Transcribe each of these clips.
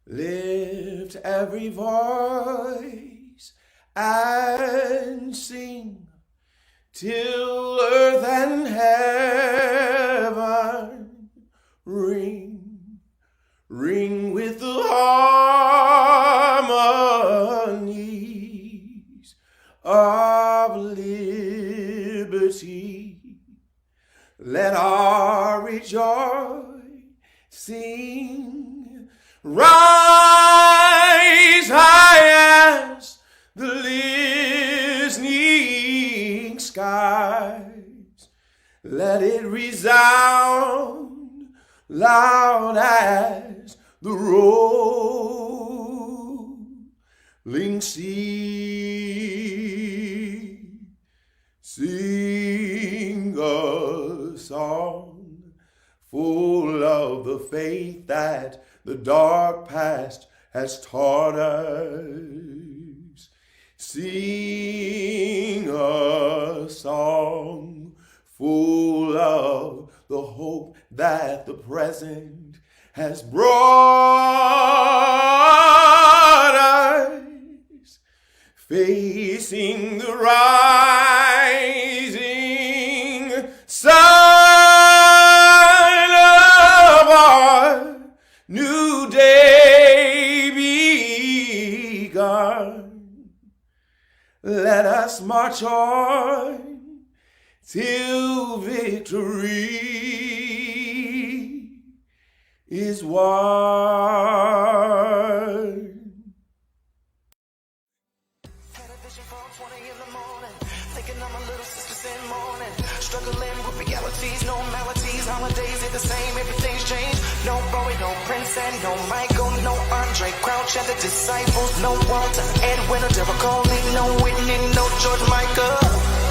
Lift every voice and sing till earth and heaven ring, ring with the harmonies of liberty. Let our rejoicing rise high as the listening skies. Let it resound loud as the rolling sea. Sing a song full of the faith that the dark past has taught us. Sing a song full of the hope that the present has brought us. Facing the rising sun of our new day begun. Let us march on till victory is won. Had a vision for 20 in the morning, thinking of my little sisters in mourning, struggling with realities, no maladies, holidays ain't the same, everything's changed. No Bowie, no Prince, and no Michael, no Andre Crouch and the Disciples, no Walter, Edwin or Deborah Coley, no Whitney, no George Michael.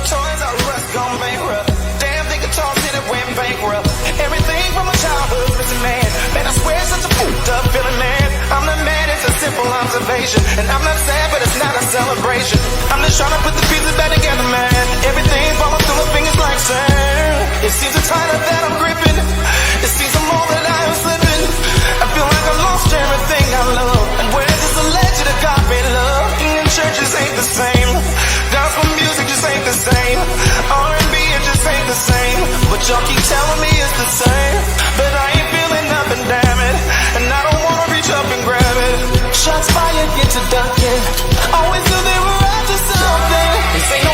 Toys R Us gone bankrupt, damn the guitars hit it went bankrupt. Everything from my childhood missing, man, I swear it's such a fooled up feeling, man. I'm not mad, it's a simple observation, and I'm not sad, but it's not a celebration. I'm just trying to put the pieces back together, man. Everything falling through my fingers like sand. It seems the tighter that I'm gripping, it seems the more that I am slipping. I feel like I lost everything I love, and where this alleged agape love? In churches ain't the same, gospel music just ain't the same, R&B it just ain't the same. But y'all keep telling me it's the same, but I ain't feeling nothing, damn it, and I don't wanna reach up and grab it. Shots fired, get to ducking, always knew they were up to something. This ain't no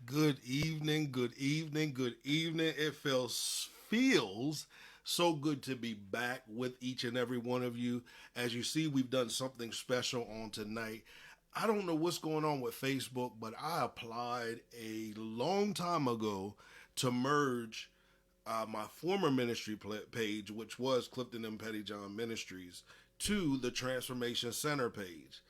Good evening, good evening, good evening. It feels so good to be back with each and every one of you. As you see, we've done something special on tonight. I don't know what's going on with Facebook, but I applied a long time ago to merge my former ministry page, which was Clifton and Pettyjohn Ministries, to the Transformation Center page.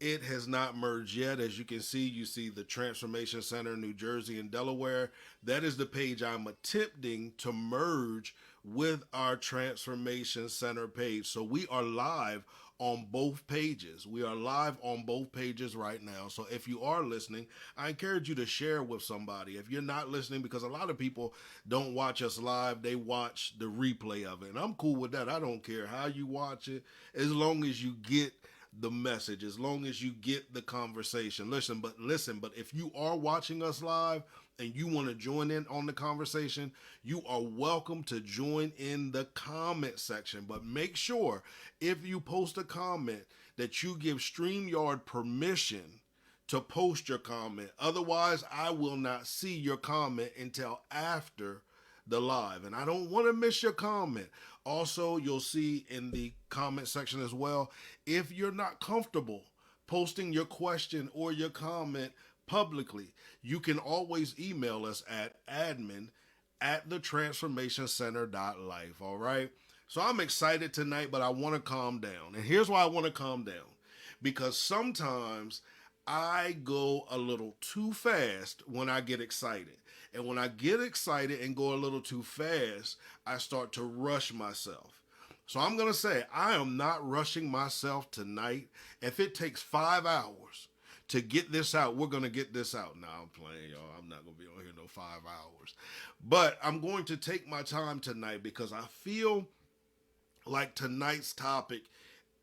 It has not merged yet. As you see the Transformation Center, New Jersey and Delaware. That is the page I'm attempting to merge with our Transformation Center page. So we are live on both pages. We are live on both pages right now. So if you are listening, I encourage you to share with somebody. If you're not listening, because a lot of people don't watch us live, they watch the replay of it. And I'm cool with that. I don't care how you watch it, as long as you get the message, as long as you get the conversation. Listen, but if you are watching us live and you want to join in on the conversation, you are welcome to join in the comment section. But make sure if you post a comment that you give StreamYard permission to post your comment. Otherwise, I will not see your comment until after the live, and I don't want to miss your comment. Also, you'll see in the comment section as well, if you're not comfortable posting your question or your comment publicly, you can always email us at admin@thetransformationcenter.life. All right, so I'm excited tonight, but I want to calm down, and here's why I want to calm down, because sometimes I go a little too fast when I get excited. And when I get excited and go a little too fast, I start to rush myself. So I'm going to say, I am not rushing myself tonight. If it takes 5 hours to get this out, we're going to get this out. Now I'm playing, y'all. I'm not going to be on here no 5 hours. But I'm going to take my time tonight because I feel like tonight's topic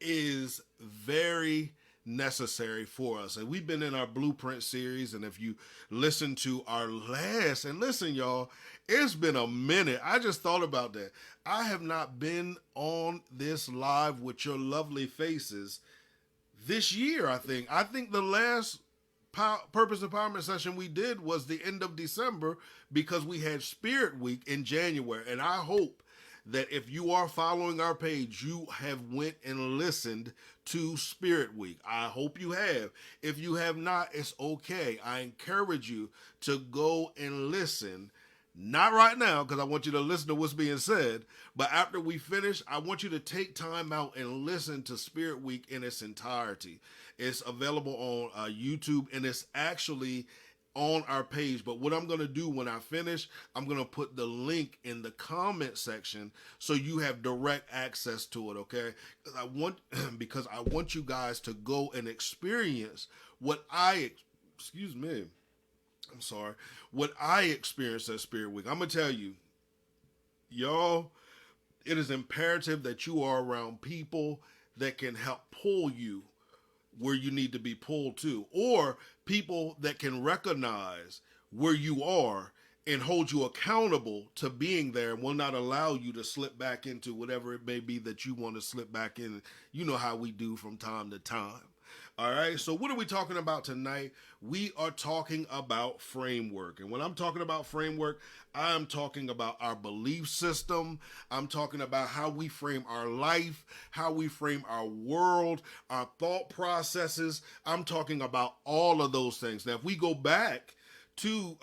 is very necessary for us. And we've been in our blueprint series, and if you listen to our last, and listen y'all, it's been a minute. I just thought about that. I have not been on this live with your lovely faces this year. I think the last purpose empowerment session we did was the end of December, because we had Spirit Week in January. And I hope that if you are following our page, you have went and listened to Spirit Week. I hope you have. If you have not, it's okay. I encourage you to go and listen. Not right now, because I want you to listen to what's being said, but after we finish, I want you to take time out and listen to Spirit Week in its entirety. It's available on YouTube, and it's actually on our page. But what I'm going to do when I finish, I'm going to put the link in the comment section so you have direct access to it, okay? Because I want you guys to go and experience what what I experienced at Spirit Week. I'm going to tell you, y'all, it is imperative that you are around people that can help pull you where you need to be pulled to, or people that can recognize where you are and hold you accountable to being there and will not allow you to slip back into whatever it may be that you want to slip back in. You know how we do from time to time. All right, so what are we talking about tonight? We are talking about framework. And when I'm talking about framework, I'm talking about our belief system. I'm talking about how we frame our life, how we frame our world, our thought processes. I'm talking about all of those things. Now, if we go back to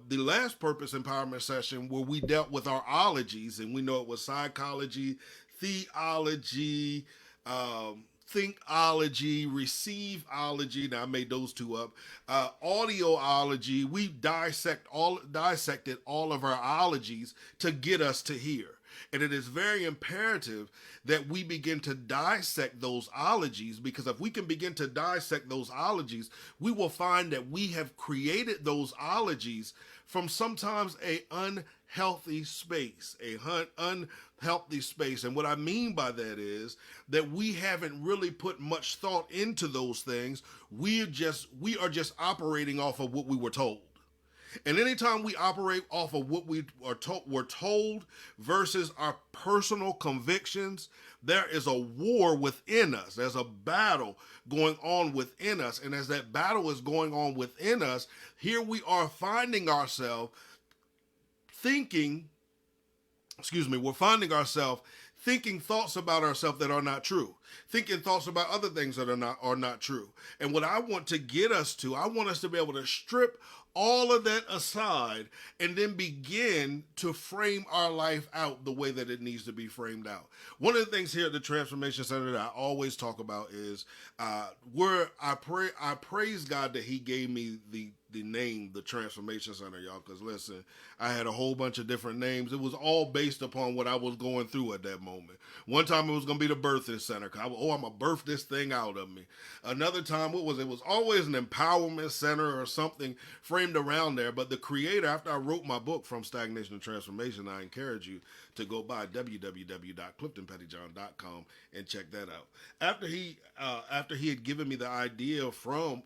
the last purpose empowerment session where we dealt with our ologies, and we know it was psychology, theology, thinkology, receiveology. Now I made those two up. Audioology. We dissected all of our ologies to get us to here. And it is very imperative that we begin to dissect those ologies, because if we can begin to dissect those ologies, we will find that we have created those ologies from sometimes a unhealthy space, unhealthy space. And what I mean by that is that we haven't really put much thought into those things. We are just operating off of what we were told. And anytime we operate off of what we're told versus our personal convictions, there is a war within us. There's a battle going on within us. And as that battle is going on within us, here we are finding ourselves we're finding ourselves thinking thoughts about ourselves that are not true, thinking thoughts about other things that are not true. And what I want to get us to, I want us to be able to strip all of that aside and then begin to frame our life out the way that it needs to be framed out. One of the things here at the Transformation Center that I always talk about is where I praise God that he gave me the name, the Transformation Center, y'all, because listen, I had a whole bunch of different names. It was all based upon what I was going through at that moment. One time it was going to be the Birthing Center. I'm going to birth this thing out of me. Another time, it was always an empowerment center or something framed around there. But the creator, after I wrote my book, From Stagnation to Transformation, I encourage you to go by www.cliftonpettyjohn.com and check that out. After he had given me the idea from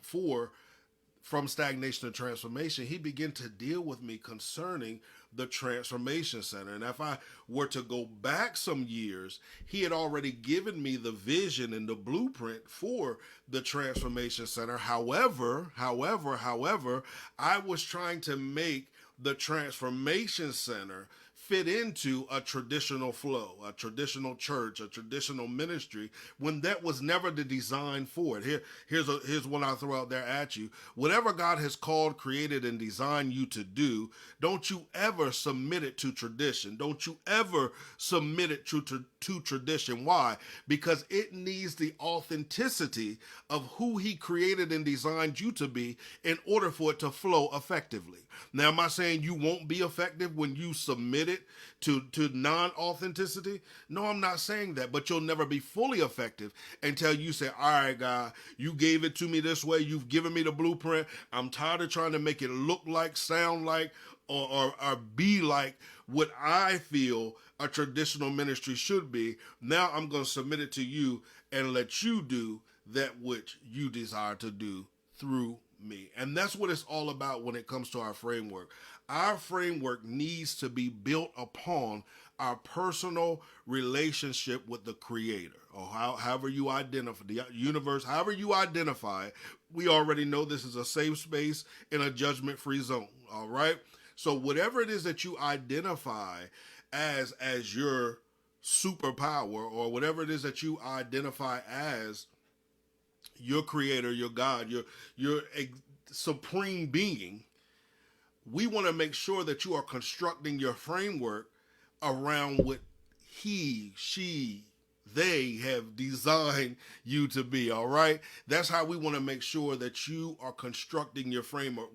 stagnation to transformation, he began to deal with me concerning the Transformation Center. And if I were to go back some years, he had already given me the vision and the blueprint for the Transformation Center. However, I was trying to make the Transformation Center fit into a traditional flow, a traditional church, a traditional ministry, when that was never the design for it. Here's one I'll throw out there at you. Whatever God has called, created, and designed you to do, don't you ever submit it to tradition. Don't you ever submit it to tradition. Why? Because it needs the authenticity of who he created and designed you to be in order for it to flow effectively. Now, am I saying you won't be effective when you submit it to non-authenticity? No, I'm not saying that, but you'll never be fully effective until you say, all right, God, you gave it to me this way. You've given me the blueprint. I'm tired of trying to make it look like, sound like, or be like what I feel a traditional ministry should be. Now I'm going to submit it to you and let you do that which you desire to do through me. And that's what it's all about when it comes to our framework. Our framework needs to be built upon our personal relationship with the Creator, or however you identify the universe, however you identify it. We already know this is a safe space in a judgment-free zone. All right. So whatever it is that you identify as your superpower, or whatever it is that you identify as your creator, your God, your supreme being, we want to make sure that you are constructing your framework around what he, she, they have designed you to be, all right? That's how we want to make sure that you are constructing your framework.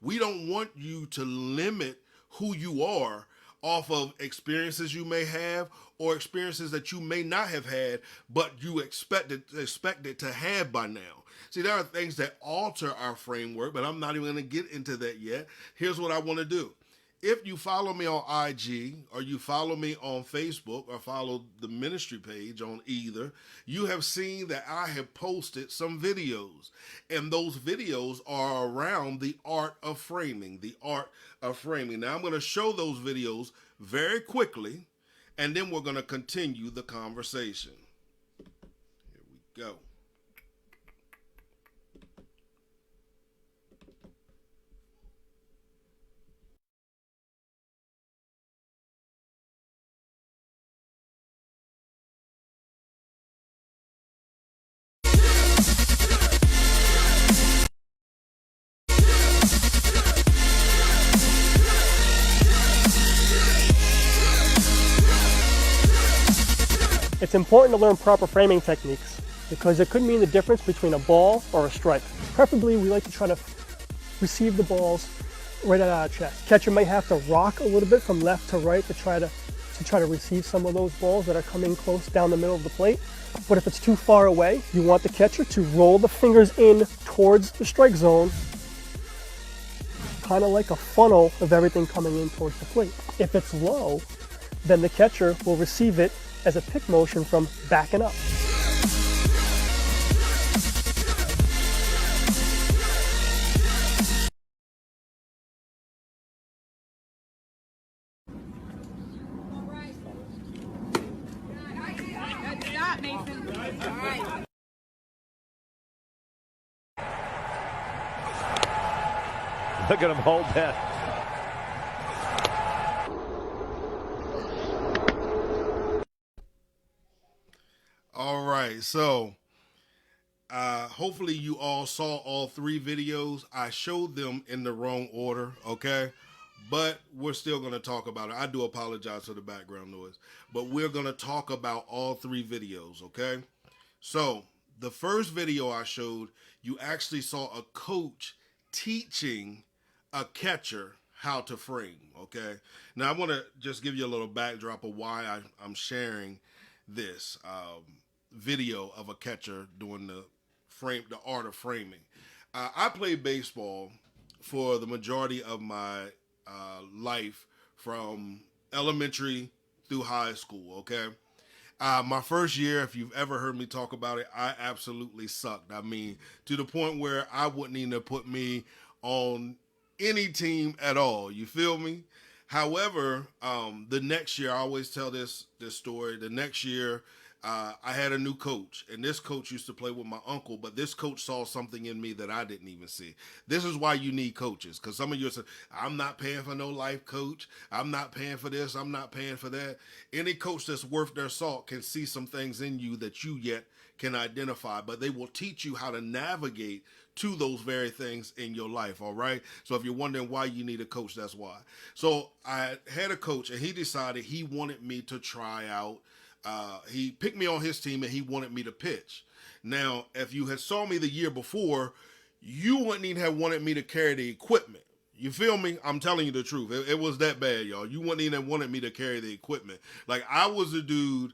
We don't want you to limit who you are off of experiences you may have or experiences that you may not have had, but you expect it to have by now. See, there are things that alter our framework, but I'm not even going to get into that yet. Here's what I want to do. If you follow me on IG, or you follow me on Facebook, or follow the ministry page on either, you have seen that I have posted some videos. And those videos are around the art of framing, Now, I'm going to show those videos very quickly, and then we're going to continue the conversation. Here we go. It's important to learn proper framing techniques because it could mean the difference between a ball or a strike. Preferably, we like to try to receive the balls right out of our chest. Catcher might have to rock a little bit from left to right to try to receive some of those balls that are coming close down the middle of the plate. But if it's too far away, you want the catcher to roll the fingers in towards the strike zone, kind of like a funnel of everything coming in towards the plate. If it's low, then the catcher will receive it as a pick motion from backing up. Look at him hold that. All right, so hopefully you all saw all 3 videos. I showed them in the wrong order, okay? But we're still going to talk about it. I do apologize for the background noise. But we're going to talk about all 3 videos, okay? So the first video I showed, you actually saw a coach teaching a catcher how to frame, okay? Now I want to just give you a little backdrop of why I'm sharing this video of a catcher doing the art of framing. I played baseball for the majority of my life from elementary through high school, okay? My first year, if you've ever heard me talk about it, I absolutely sucked. I mean, to the point where I wouldn't even have put me on any team at all. You feel me? However, the next year, I always tell this story. The next year, I had a new coach, and this coach used to play with my uncle, but this coach saw something in me that I didn't even see. This is why you need coaches, because some of you say, I'm not paying for no life coach. I'm not paying for this. I'm not paying for that. Any coach that's worth their salt can see some things in you that you yet can identify, but they will teach you how to navigate to those very things in your life, all right? So if you're wondering why you need a coach, that's why. So I had a coach, and he decided he wanted me to try out. He picked me on his team, and he wanted me to pitch. Now, if you had saw me the year before, you wouldn't even have wanted me to carry the equipment. You feel me? I'm telling you the truth. It was that bad, y'all. You wouldn't even have wanted me to carry the equipment. Like, I was a dude.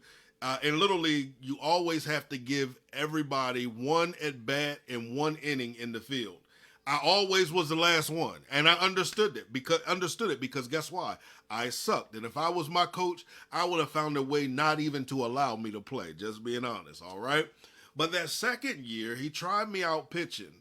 In Little League, you always have to give everybody one at bat and one inning in the field. I always was the last one, and I understood it because guess why? I sucked, and if I was my coach, I would have found a way not even to allow me to play. Just being honest, all right. But that second year, he tried me out pitching,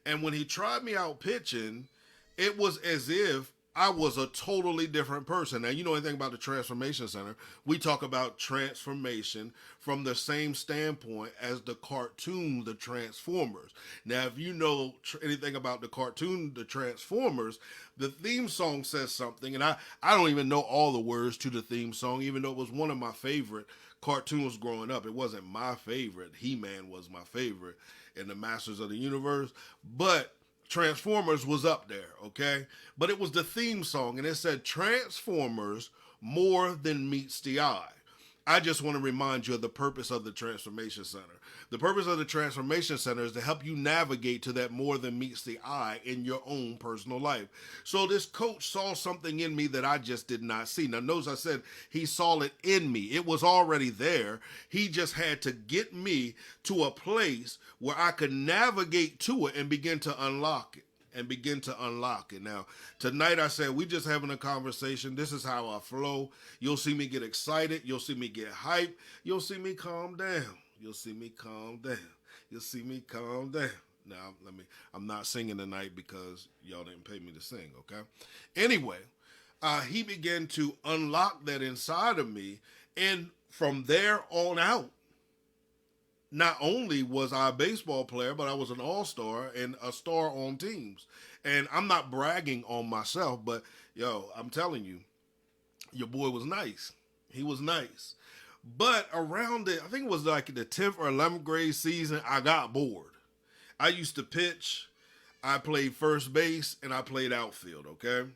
and when he tried me out pitching, it was as if I was a totally different person. Now, you know anything about the Transformation Center, we talk about transformation from the same standpoint as the cartoon, the Transformers. Now, if you know anything about the cartoon, the Transformers, the theme song says something, and I don't even know all the words to the theme song, even though it was one of my favorite cartoons growing up. It wasn't my favorite. He-Man was my favorite in the Masters of the Universe, but Transformers was up there, okay? But it was the theme song, and it said, Transformers more than meets the eye. I just want to remind you of the purpose of the Transformation Center. The purpose of the Transformation Center is to help you navigate to that more than meets the eye in your own personal life. So this coach saw something in me that I just did not see. Now, notice I said he saw it in me. It was already there. He just had to get me to a place where I could navigate to it and begin to unlock it. Now, tonight I said, we just having a conversation. This is how I flow. You'll see me get excited. You'll see me get hyped. You'll see me calm down. You'll see me calm down. Now, I'm not singing tonight because y'all didn't pay me to sing, okay? Anyway, he began to unlock that inside of me. And from there on out, not only was I a baseball player, but I was an all-star and a star on teams. And I'm not bragging on myself, but, I'm telling you, your boy was nice. He was nice. But around I think it was like the 10th or 11th grade season, I got bored. I used to pitch, I played first base, and I played outfield, okay?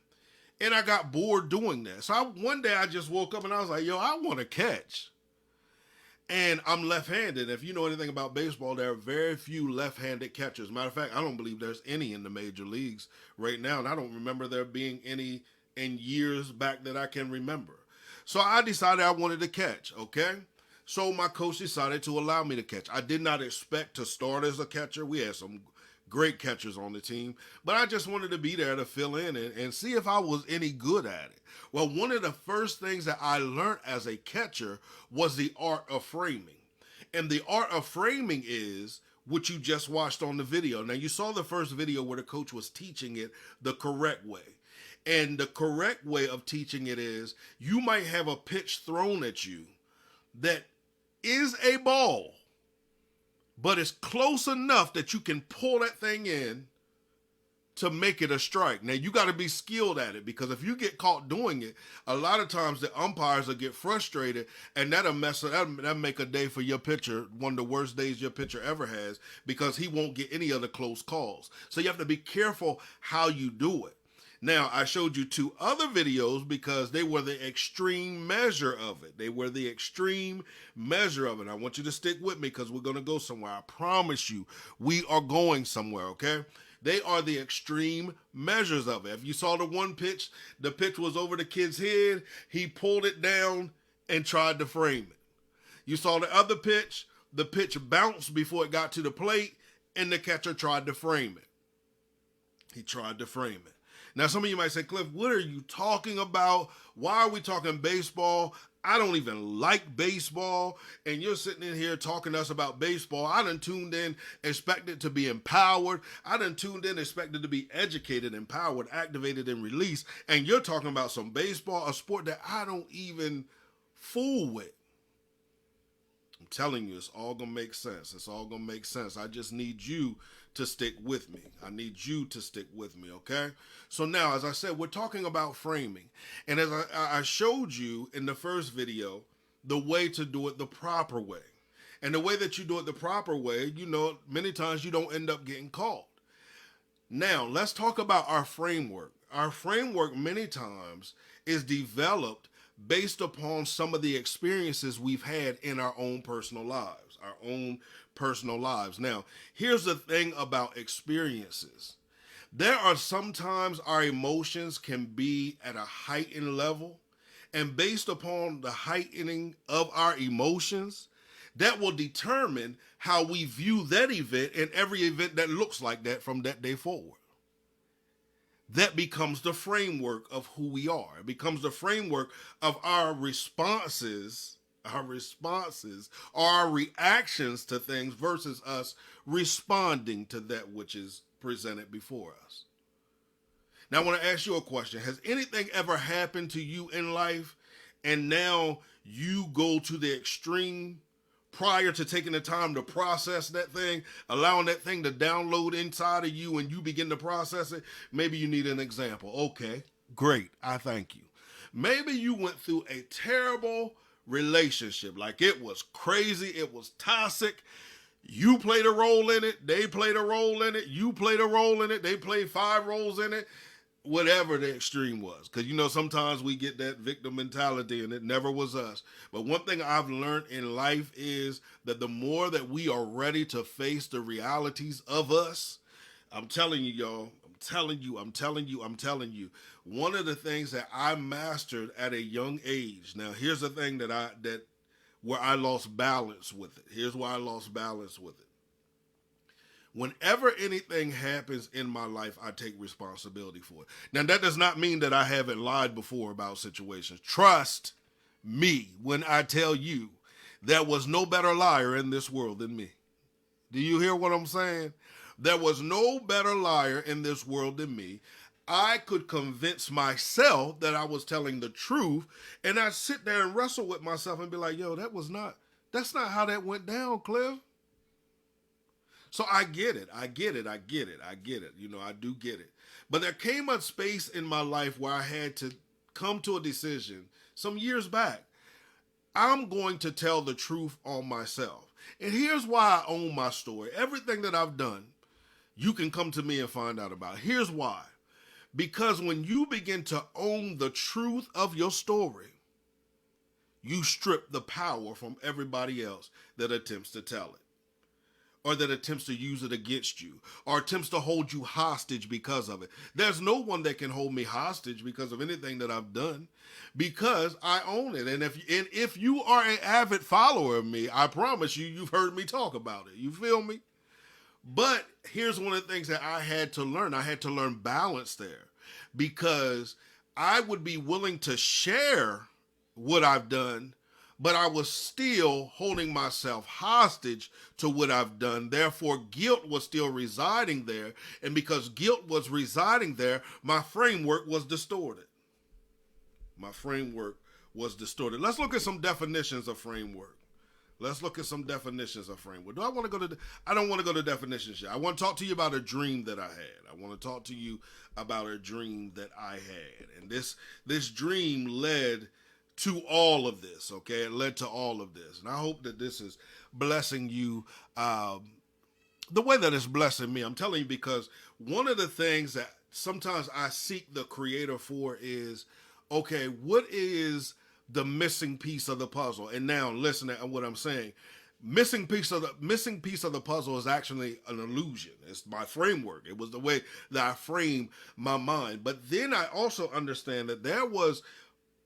And I got bored doing that. So one day I just woke up and I was like, I want to catch. And I'm left-handed. If you know anything about baseball, there are very few left-handed catchers. Matter of fact, I don't believe there's any in the major leagues right now, and I don't remember there being any in years back that I can remember. So I decided I wanted to catch, okay? So my coach decided to allow me to catch. I did not expect to start as a catcher. We had some great catchers on the team, but I just wanted to be there to fill in and see if I was any good at it. Well, one of the first things that I learned as a catcher was the art of framing. And the art of framing is what you just watched on the video. Now, you saw the first video where the coach was teaching it the correct way. And the correct way of teaching it is you might have a pitch thrown at you that is a ball, but it's close enough that you can pull that thing in to make it a strike. Now, you got to be skilled at it, because if you get caught doing it, a lot of times the umpires will get frustrated, and that'll make a day for your pitcher, one of the worst days your pitcher ever has, because he won't get any other close calls. So you have to be careful how you do it. Now, I showed you 2 other videos because they were the extreme measure of it. They were the extreme measure of it. I want you to stick with me because we're going to go somewhere. I promise you, we are going somewhere, okay? They are the extreme measures of it. If you saw the one pitch, the pitch was over the kid's head. He pulled it down and tried to frame it. You saw the other pitch, the pitch bounced before it got to the plate, and the catcher tried to frame it. He tried to frame it. Now, some of you might say, Cliff, what are you talking about? Why are we talking baseball? I don't even like baseball, and you're sitting in here talking to us about baseball. I done tuned in, expected to be empowered. I done tuned in, expected to be educated, empowered, activated, and released, and you're talking about some baseball, a sport that I don't even fool with. I'm telling you, it's all going to make sense. It's all going to make sense. I just need you to stick with me. I need you to stick with me, okay? So now, as I said, we're talking about framing. And as I showed you in the first video, the way to do it the proper way. And the way that you do it the proper way, you know, many times you don't end up getting caught. Now, let's talk about our framework. Our framework many times is developed based upon some of the experiences we've had in our own personal lives, Now, here's the thing about experiences. There are sometimes our emotions can be at a heightened level, and based upon the heightening of our emotions, that will determine how we view that event and every event that looks like that from that day forward. That becomes the framework of who we are. It becomes the framework of our responses, our reactions to things versus us responding to that which is presented before us. Now, I want to ask you a question. Has anything ever happened to you in life and now you go to the extreme prior to taking the time to process that thing, allowing that thing to download inside of you and you begin to process it? Maybe you need an example. Okay, great. I thank you. Maybe you went through a terrible relationship. Like, it was crazy. It was toxic. You played a role in it. They played a role in it. You played a role in it. They played 5 roles in it. Whatever the extreme was. Because, you know, sometimes we get that victim mentality and it never was us. But one thing I've learned in life is that the more that we are ready to face the realities of us, I'm telling you, y'all, I'm telling you, one of the things that I mastered at a young age. Now, here's the thing where I lost balance with it. Here's why I lost balance with it. Whenever anything happens in my life, I take responsibility for it. Now, that does not mean that I haven't lied before about situations. Trust me when I tell you there was no better liar in this world than me. Do you hear what I'm saying? There was no better liar in this world than me. I could convince myself that I was telling the truth, and I'd sit there and wrestle with myself and be like, yo, that's not how that went down, Cliff. So I get it. You know, I do get it. But there came a space in my life where I had to come to a decision some years back. I'm going to tell the truth on myself. And here's why I own my story. Everything that I've done, you can come to me and find out about. Here's why. Because when you begin to own the truth of your story, you strip the power from everybody else that attempts to tell it, or that attempts to use it against you, or attempts to hold you hostage because of it. There's no one that can hold me hostage because of anything that I've done, because I own it. And if you are an avid follower of me, I promise you've heard me talk about it. You feel me? But here's one of the things that I had to learn. I had to learn balance there, because I would be willing to share what I've done, but I was still holding myself hostage to what I've done. Therefore, guilt was still residing there. And because guilt was residing there, my framework was distorted. Let's look at some definitions of framework. Let's look at some definitions of framework. Do I want to go to? I don't want to go to definitions yet. I want to talk to you about a dream that I had. I want to talk to you about a dream that I had, and this dream led to all of this. Okay, it led to all of this, and I hope that this is blessing you the way that it's blessing me. I'm telling you, because one of the things that sometimes I seek the Creator for is, okay, what is the missing piece of the puzzle? And now listen to what I'm saying. Missing piece of the puzzle is actually an illusion. It's my framework. It was the way that I framed my mind. But then I also understand that there was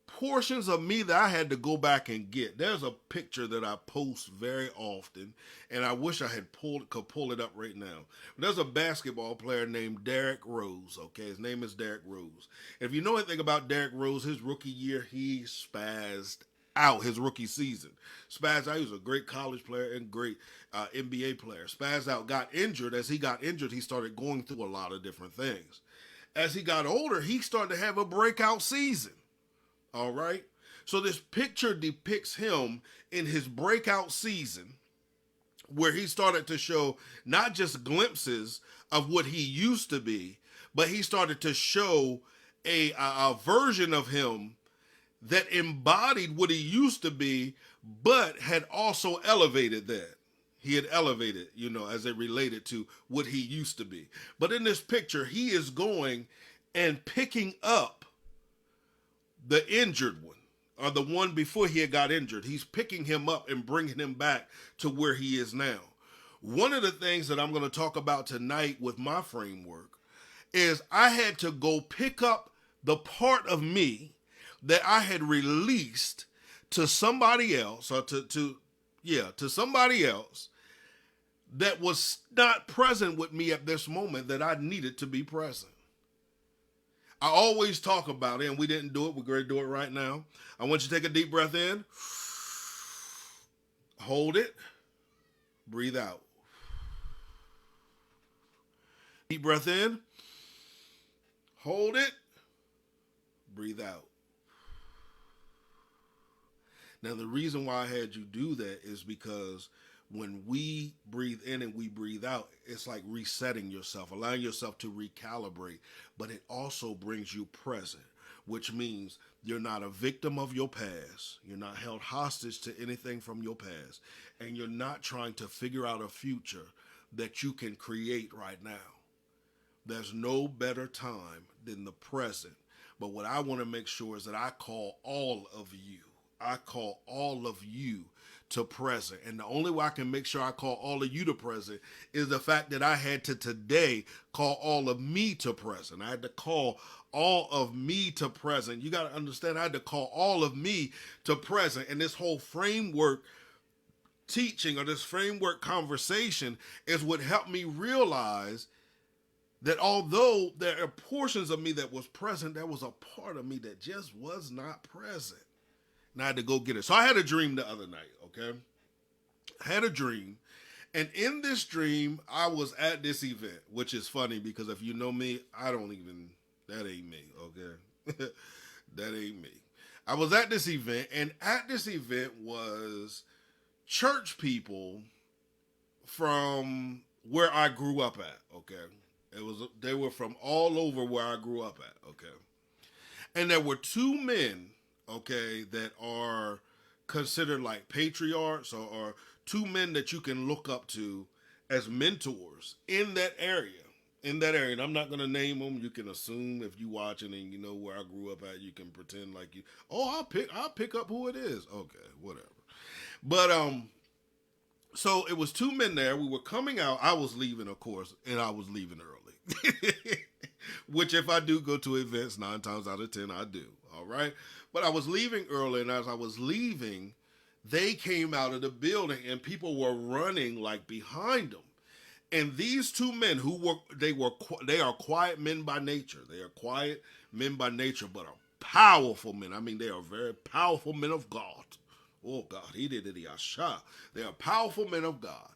portions of me that I had to go back and get. There's a picture that I post very often, and I wish I could pull it up right now. There's a basketball player named Derrick Rose. Okay, his name is Derrick Rose. If you know anything about Derrick Rose, his rookie year, he spazzed out. His rookie season, spazzed out. He was a great college player and great NBA player. Spazzed out, got injured. As he got injured, he started going through a lot of different things. As he got older, he started to have a breakout season. All right. So this picture depicts him in his breakout season, where he started to show not just glimpses of what he used to be, but he started to show a version of him that embodied what he used to be, but had also elevated that. He had elevated, as it related to what he used to be. But in this picture, he is going and picking up the injured one, or the one before he had got injured. He's picking him up and bringing him back to where he is now. One of the things that I'm going to talk about tonight with my framework is I had to go pick up the part of me that I had released to somebody else, or to somebody else that was not present with me at this moment that I needed to be present. I always talk about it, and we didn't do it. We're going to do it right now. I want you to take a deep breath in. Hold it. Breathe out. Deep breath in. Hold it. Breathe out. Now, the reason why I had you do that is because when we breathe in and we breathe out, it's like resetting yourself, allowing yourself to recalibrate, but it also brings you present, which means you're not a victim of your past. You're not held hostage to anything from your past, and you're not trying to figure out a future that you can create right now. There's no better time than the present. But what I want to make sure is that I call all of you to present. And the only way I can make sure I call all of you to present is the fact that I had to today call all of me to present. I had to call all of me to present. You got to understand, I had to call all of me to present. And this whole framework teaching, or this framework conversation, is what helped me realize that although there are portions of me that was present, there was a part of me that just was not present. And I had to go get it. So I had a dream the other night, okay? I had a dream. And in this dream, I was at this event, which is funny because if you know me, that ain't me, okay? That ain't me. I was at this event, and at this event was church people from where I grew up at, okay? They were from all over where I grew up at, okay? And there were two men, okay, that are considered like patriarchs, or two men that you can look up to as mentors in that area. And I'm not going to name them. You can assume if you watching and you know where I grew up at, you can pretend like you, I'll pick up who it is. Okay, whatever. But, so it was two men there. We were coming out. I was leaving, of course, and I was leaving early. Which if I do go to events, 9 times out of 10, I do. All right. But I was leaving early, and as I was leaving, they came out of the building, and people were running like behind them. And these two men they are quiet men by nature. They are quiet men by nature, but are powerful men. I mean, they are very powerful men of God. Oh God, he did it. They are powerful men of God.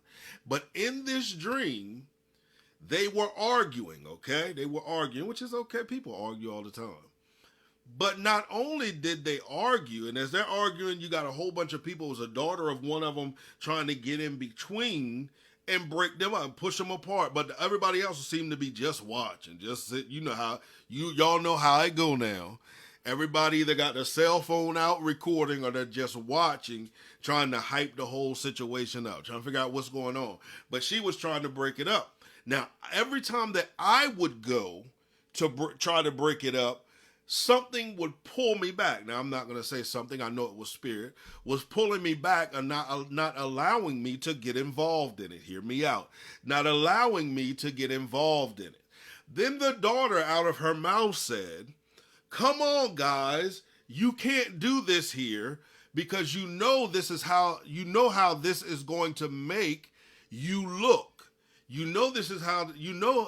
But in this dream, they were arguing, okay? They were arguing, which is okay. People argue all the time. But not only did they argue, and as they're arguing, you got a whole bunch of people. It was a daughter of one of them trying to get in between and break them up and push them apart. But everybody else seemed to be just watching, just sit. You know how y'all know how I go now. Everybody either got their cell phone out recording or they're just watching, trying to hype the whole situation up, trying to figure out what's going on. But she was trying to break it up. Now, every time that I would go to try to break it up, something would pull me back. Now, I'm not going to say something, I know it was spirit, was pulling me back and not allowing me to get involved in it. Hear me out. Not allowing me to get involved in it. Then the daughter out of her mouth said, "Come on, guys, you can't do this here because you know how this is going to make you look. You know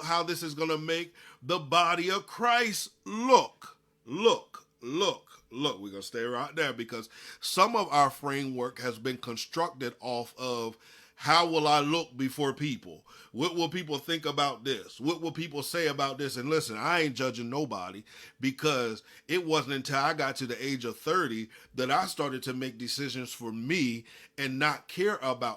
how this is going to make the body of Christ look. Look. We're going to stay right there because some of our framework has been constructed off of how will I look before people? What will people think about this? What will people say about this?" And listen, I ain't judging nobody because it wasn't until I got to the age of 30 that I started to make decisions for me and not care about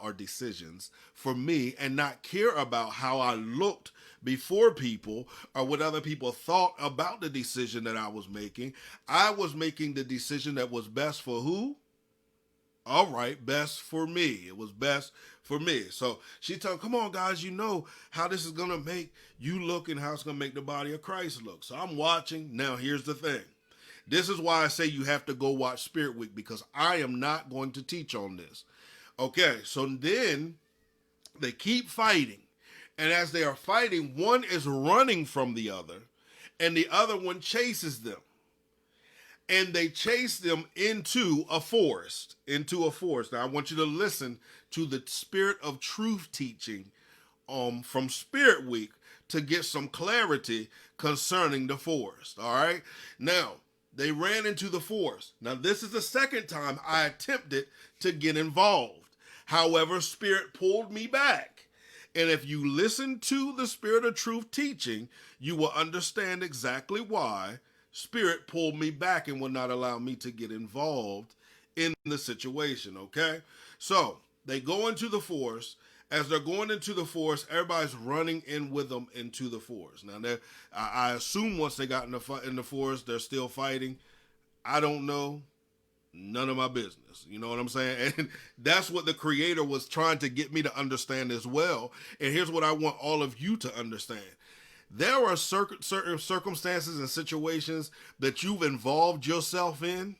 how I looked before people or what other people thought about the decision that I was making. I was making the decision that was best for who? All right, best for me. It was best for me. So she told, "Come on, guys, you know how this is going to make you look and how it's going to make the body of Christ look." So I'm watching. Now, here's the thing. This is why I say you have to go watch Spirit Week because I am not going to teach on this. Okay, so then they keep fighting. And as they are fighting, one is running from the other, and the other one chases them. And they chase them into a forest. Now, I want you to listen to the Spirit of Truth teaching from Spirit Week to get some clarity concerning the forest, all right? Now, they ran into the forest. Now, this is the second time I attempted to get involved. However, Spirit pulled me back. And if you listen to the Spirit of Truth teaching, you will understand exactly why Spirit pulled me back and would not allow me to get involved in the situation, okay? So they go into the forest. As they're going into the forest, everybody's running in with them into the forest. Now, I assume once they got in the forest, they're still fighting. I don't know. None of my business. You know what I'm saying? And that's what the Creator was trying to get me to understand as well. And here's what I want all of you to understand. There are certain circumstances and situations that you've involved yourself in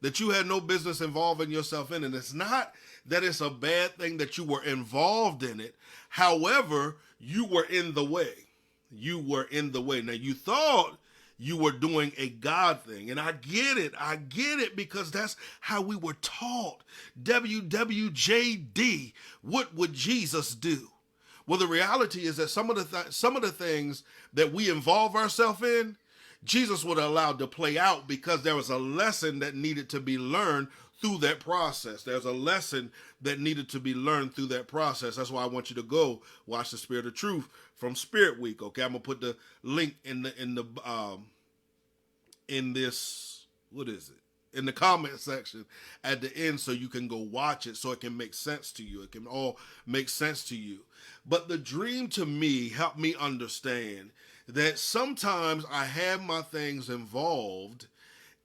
that you had no business involving yourself in. And it's not that it's a bad thing that you were involved in it. However, you were in the way. You were in the way. Now, you thought you were doing a God thing. And I get it because that's how we were taught. WWJD, what would Jesus do? Well, the reality is that some of the things that we involve ourselves in, Jesus would have allowed to play out because there was a lesson that needed to be learned through that process. There's a lesson that needed to be learned through that process. That's why I want you to go watch the Spirit of Truth from Spirit Week. Okay, I'm gonna put the link in this, what is it? In the comment section at the end so you can go watch it so it can make sense to you. It can all make sense to you. But the dream to me helped me understand that sometimes I have my things involved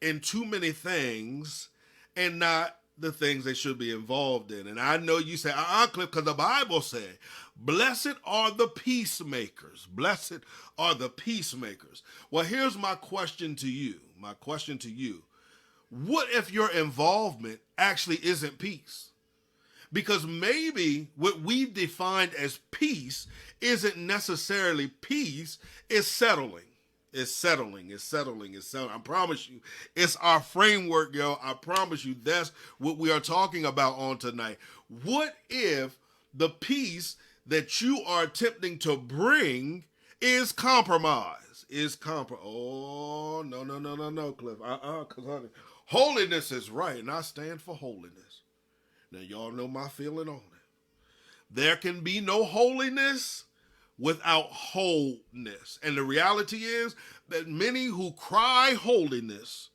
in too many things and not the things they should be involved in. And I know you say, Cliff, because the Bible said, blessed are the peacemakers. Blessed are the peacemakers. Well, here's my question to you. What if your involvement actually isn't peace? Because maybe what we've defined as peace isn't necessarily peace, it's settling. It's settling. I promise you, it's our framework, yo. I promise you, that's what we are talking about on tonight. What if the peace that you are attempting to bring is compromise? Oh, no, Cliff. Because honey, holiness is right, and I stand for holiness. Now, y'all know my feeling on it. There can be no holiness without wholeness. And the reality is that many who cry holiness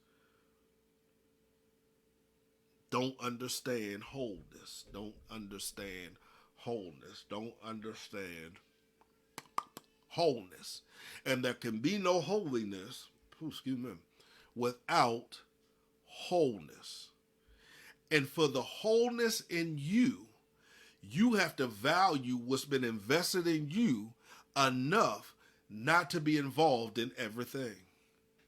don't understand wholeness, don't understand wholeness, don't understand wholeness. And there can be no holiness, without wholeness. And for the wholeness in you, you have to value what's been invested in you enough not to be involved in everything.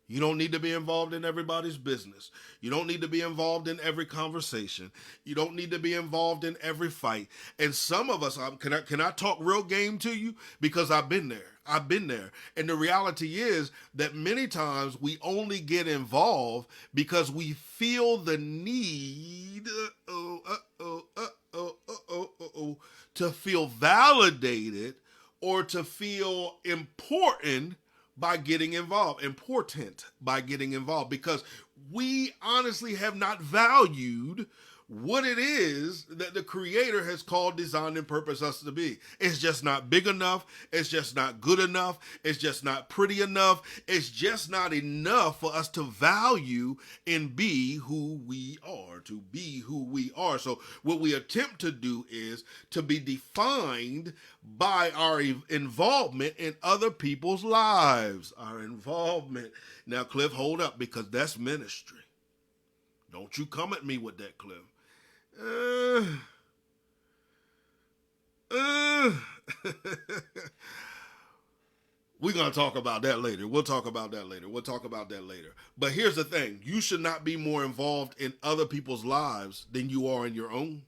You don't need to be involved in everybody's business. You don't need to be involved in every conversation. You don't need to be involved in every fight. And some of us, can I talk real game to you? Because I've been there. I've been there. And the reality is that many times we only get involved because we feel the need to feel validated or to feel important by getting involved, because we honestly have not valued what it is that the Creator has called, designed, and purposed us to be. It's just not big enough. It's just not good enough. It's just not pretty enough. It's just not enough for us to value and be who we are, So what we attempt to do is to be defined by our involvement in other people's lives. Our involvement. Now, Cliff, hold up, because that's ministry. Don't you come at me with that, Cliff. We're going to talk about that later. We'll talk about that later. But here's the thing. You should not be more involved in other people's lives than you are in your own.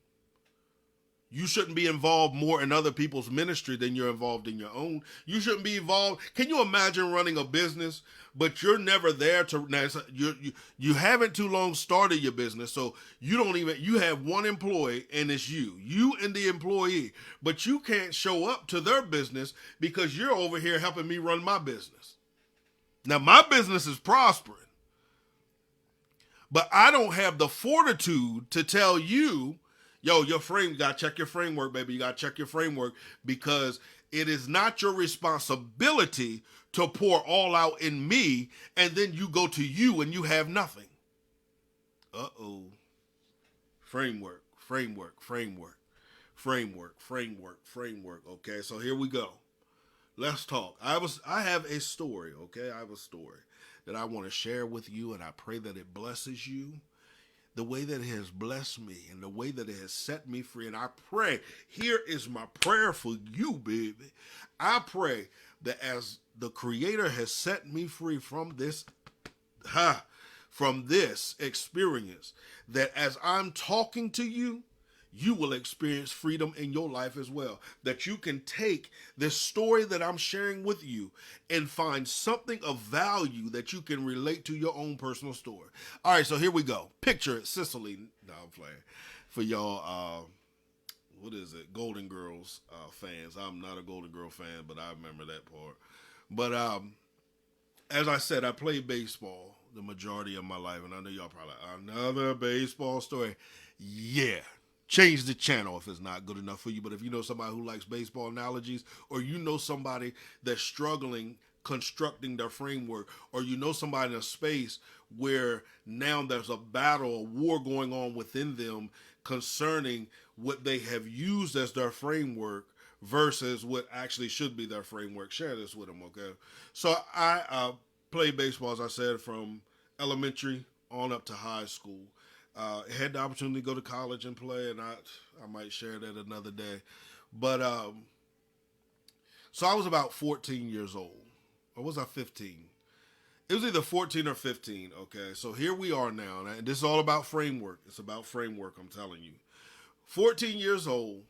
You shouldn't be involved more in other people's ministry than you're involved in your own. You shouldn't be involved. Can you imagine running a business, but you're never there to, now you haven't too long started your business, so you have one employee and it's you and the employee, but you can't show up to their business because you're over here helping me run my business. Now, my business is prospering, but I don't have the fortitude to tell you, yo, you got to check your framework, baby. You got to check your framework, because it is not your responsibility to pour all out in me and then you go to you and you have nothing. Framework. Okay, so here we go. Let's talk. I have a story, okay? I have a story that I want to share with you, and I pray that it blesses you the way that it has blessed me and the way that it has set me free. And I pray, here is my prayer for you, baby. I pray that as the Creator has set me free from this experience, that as I'm talking to you, you will experience freedom in your life as well. That you can take this story that I'm sharing with you and find something of value that you can relate to your own personal story. All right, so here we go. Picture it, Sicily. No, I'm playing. For y'all, Golden Girls fans. I'm not a Golden Girl fan, but I remember that part. But as I said, I played baseball the majority of my life, and I know y'all probably like, another baseball story. Yeah. Change the channel if it's not good enough for you. But if you know somebody who likes baseball analogies, or you know somebody that's struggling constructing their framework, or you know somebody in a space where now there's a battle, a war going on within them concerning what they have used as their framework versus what actually should be their framework, share this with them, okay? So I played baseball, as I said, from elementary on up to high school. Had the opportunity to go to college and play, and I might share that another day. But so I was about 14 years old. Or was I 15? It was either 14 or 15, okay? So here we are now, and this is all about framework. It's about framework, I'm telling you. 14 years old.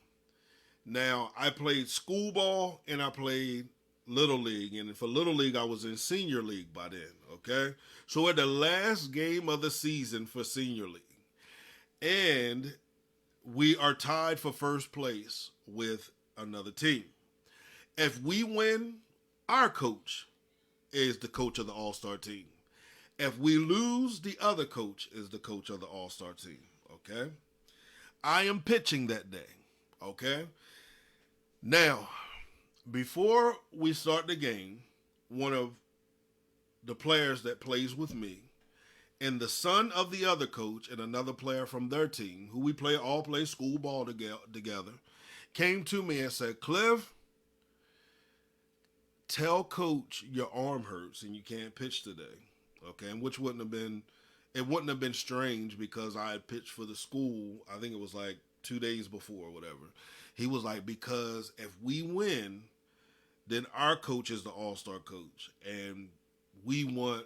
Now, I played school ball, and I played Little League. And for Little League, I was in Senior League by then, okay? So at the last game of the season for Senior League, and we are tied for first place with another team. If we win, our coach is the coach of the all-star team. If we lose, the other coach is the coach of the all-star team, okay? I am pitching that day, okay? Now, Before we start the game, one of the players that plays with me and the son of the other coach and another player from their team, who we all play school ball together, came to me and said, Cliff, tell coach your arm hurts and you can't pitch today. Okay, and which wouldn't have been strange because I had pitched for the school. I think it was like 2 days before or whatever. He was like, because if we win, then our coach is the all-star coach. And we want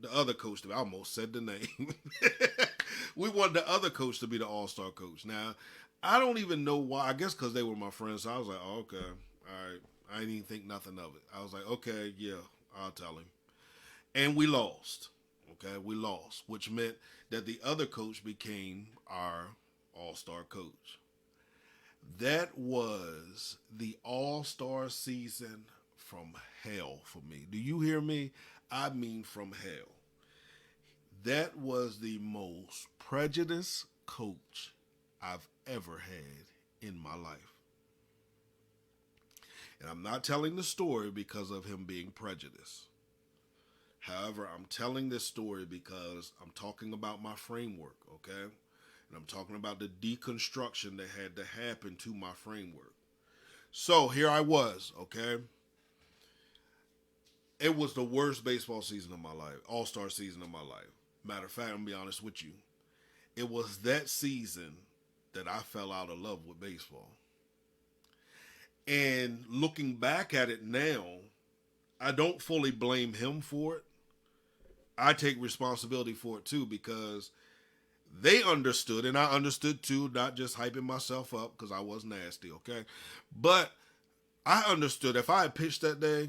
the other coach to be, I almost said the name. We want the other coach to be the all-star coach. Now, I don't even know why. I guess because they were my friends. So I was like, oh, okay, all right. I didn't even think nothing of it. I was like, okay, yeah, I'll tell him. And we lost. Okay, we lost, which meant that the other coach became our all-star coach. That was the all-star season from hell for me. Do you hear me? I mean from hell. That was the most prejudiced coach I've ever had in my life. And I'm not telling the story because of him being prejudiced. However, I'm telling this story because I'm talking about my framework, okay? And I'm talking about the deconstruction that had to happen to my framework. So here I was, okay? It was the worst baseball season of my life, all-star season of my life. Matter of fact, I'm going to be honest with you. It was that season that I fell out of love with baseball. And looking back at it now, I don't fully blame him for it. I take responsibility for it too, because they understood, and I understood too, not just hyping myself up because I was nasty, okay? But I understood if I had pitched that day,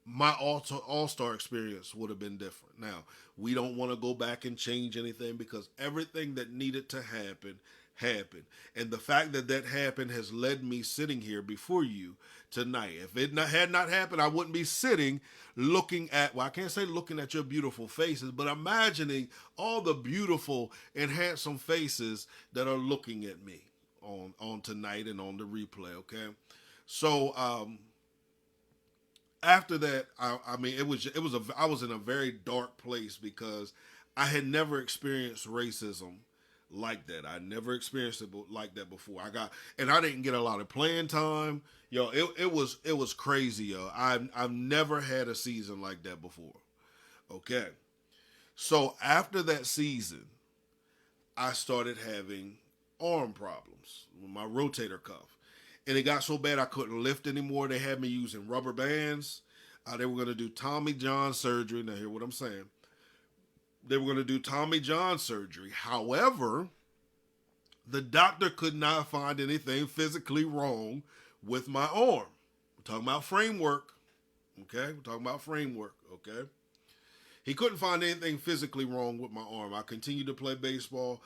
my all-star experience would have been different. Now, we don't want to go back and change anything because everything that needed to happen happened. And the fact that that happened has led me sitting here before you tonight. If it had not happened, I wouldn't be sitting looking at, well, I can't say looking at your beautiful faces, but imagining all the beautiful and handsome faces that are looking at me on tonight and on the replay, okay? So, after that, I mean, I was in a very dark place because I had never experienced racism like that. I never experienced it like that before. And I didn't get a lot of playing time. Yo, it was crazy, yo. I've never had a season like that before. Okay. So after that season, I started having arm problems with my rotator cuff. And it got so bad I couldn't lift anymore. They had me using rubber bands. They were going to do Tommy John surgery. Now, hear what I'm saying. They were going to do Tommy John surgery. However, the doctor could not find anything physically wrong with my arm. We're talking about framework. Okay? We're talking about framework. Okay? He couldn't find anything physically wrong with my arm. I continued to play baseball.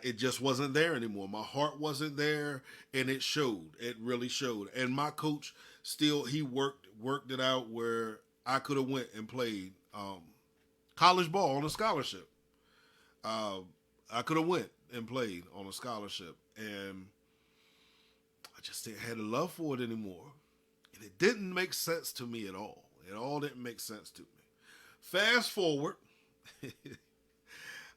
It just wasn't there anymore. My heart wasn't there, and it showed. It really showed. And my coach still, he worked it out where I could have went and played college ball on a scholarship. I could have went and played on a scholarship, and I just didn't have the love for it anymore. And it didn't make sense to me at all. It all didn't make sense to me. Fast forward.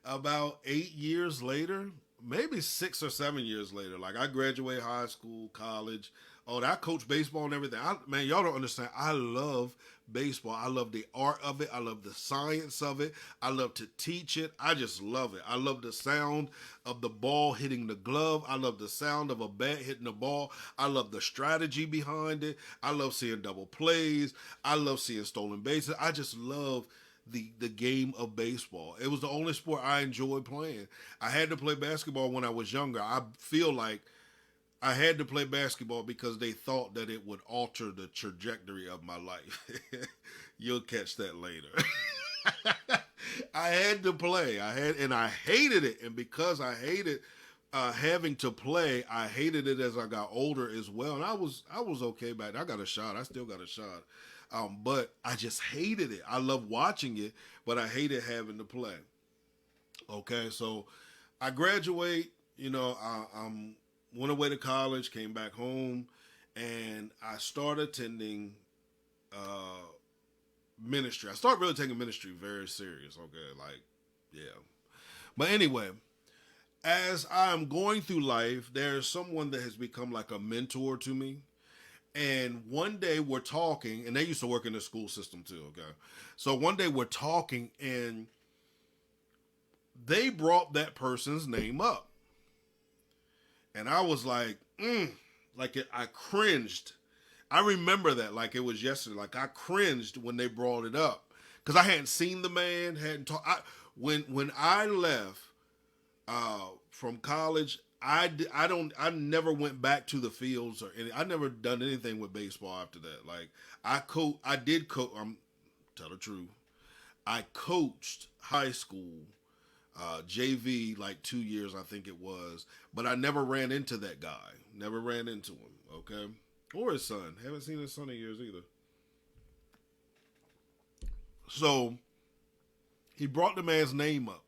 About 8 years later, maybe 6 or 7 years later, like I graduated high school, college. Oh, I coach baseball and everything. Man, y'all don't understand. I love baseball. I love the art of it. I love the science of it. I love to teach it. I just love it. I love the sound of the ball hitting the glove. I love the sound of a bat hitting the ball. I love the strategy behind it. I love seeing double plays. I love seeing stolen bases. I just love the game of baseball. It was the only sport I enjoyed playing. I had to play basketball when I was younger. I feel like I had to play basketball because they thought that it would alter the trajectory of my life. You'll catch that later. I had to play. And I hated it. And because I hated having to play, I hated it as I got older as well. And I was okay back then. I got a shot. I still got a shot. But I just hated it. I love watching it, but I hated having to play. Okay, so I graduate, I went away to college, came back home, and I started attending ministry. I started really taking ministry very serious. Okay, like, yeah. But anyway, as I'm going through life, there's someone that has become like a mentor to me. And one day we're talking, and they used to work in the school system too, okay? So one day we're talking, and they brought that person's name up. And I was like, I cringed. I remember that like it was yesterday. Like I cringed when they brought it up. Because I hadn't seen the man, hadn't talked. When I left from college, I never went back to the fields or any. I never done anything with baseball after that. Like I did coach. Tell the truth. I coached high school, JV, like 2 years I think it was, but I never ran into that guy. Never ran into him. Okay, or his son. Haven't seen his son in years either. So he brought the man's name up.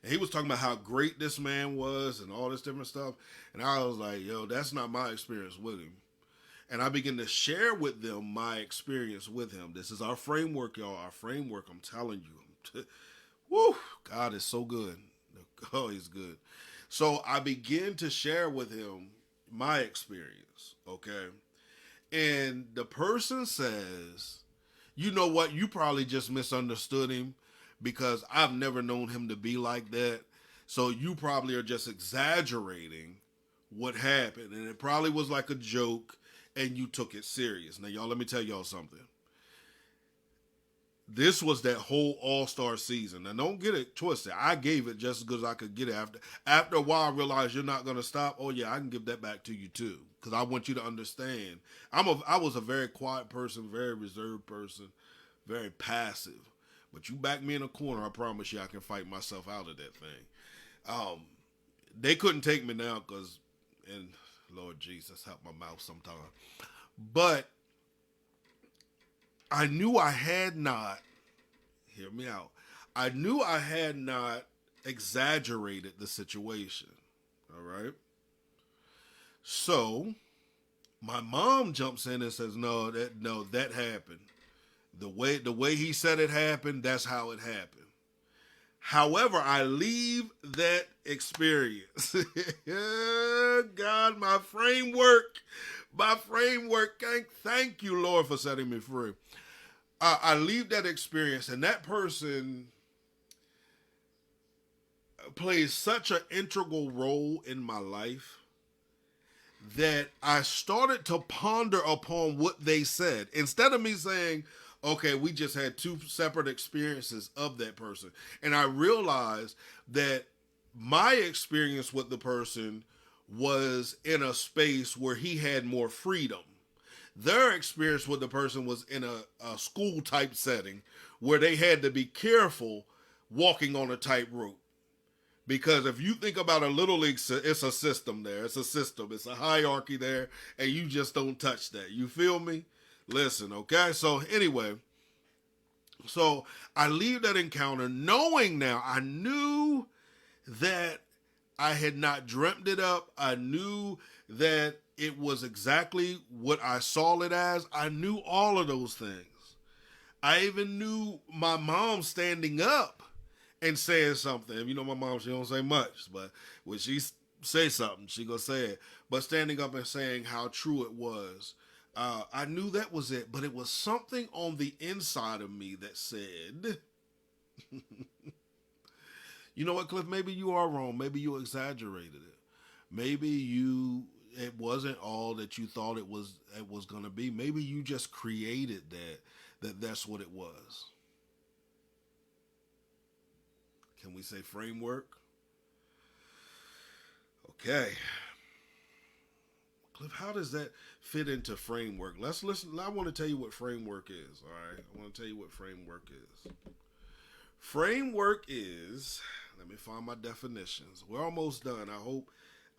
And he was talking about how great this man was and all this different stuff. And I was like, yo, that's not my experience with him. And I began to share with them my experience with him. This is our framework, y'all. Our framework, I'm telling you. Woo, God is so good. Oh, he's good. So I began to share with him my experience, okay? And the person says, you know what? You probably just misunderstood him, because I've never known him to be like that. So you probably are just exaggerating what happened. And it probably was like a joke and you took it serious. Now, y'all, let me tell y'all something. This was that whole All-Star season. Now, don't get it twisted. I gave it just because I could get it. After a while, I realized you're not going to stop. Oh, yeah, I can give that back to you, too. Because I want you to understand. I was a very quiet person, very reserved person, very passive. But you back me in a corner, I promise you I can fight myself out of that thing. They couldn't take me now because, and Lord Jesus, help my mouth sometime. But I knew I had not, hear me out, I knew I had not exaggerated the situation. All right? So my mom jumps in and says, no, that happened. The way he said it happened, that's how it happened. However, I leave that experience. God, my framework. Thank you, Lord, for setting me free. I leave that experience, and that person plays such an integral role in my life that I started to ponder upon what they said. Instead of me saying, okay, we just had two separate experiences of that person. And I realized that my experience with the person was in a space where he had more freedom. Their experience with the person was in a school type setting where they had to be careful walking on a tightrope. Because if you think about a little league, it's a system there. It's a system. It's a hierarchy there. And you just don't touch that. You feel me? Listen, okay? So anyway, so I leave that encounter knowing now, I knew that I had not dreamt it up. I knew that it was exactly what I saw it as. I knew all of those things. I even knew my mom standing up and saying something. You know, my mom, she don't say much, but when she say something, she gonna say it. But standing up and saying how true it was, I knew that was it. But it was something on the inside of me that said, you know what, Cliff, maybe you are wrong. Maybe you exaggerated it. Maybe it wasn't all that you thought it was going to be. Maybe you just created that's what it was. Can we say framework? Okay. Cliff, how does that fit into framework? Let's listen. I want to tell you what framework is, all right? I want to tell you what framework is. Framework is, let me find my definitions. We're almost done. I hope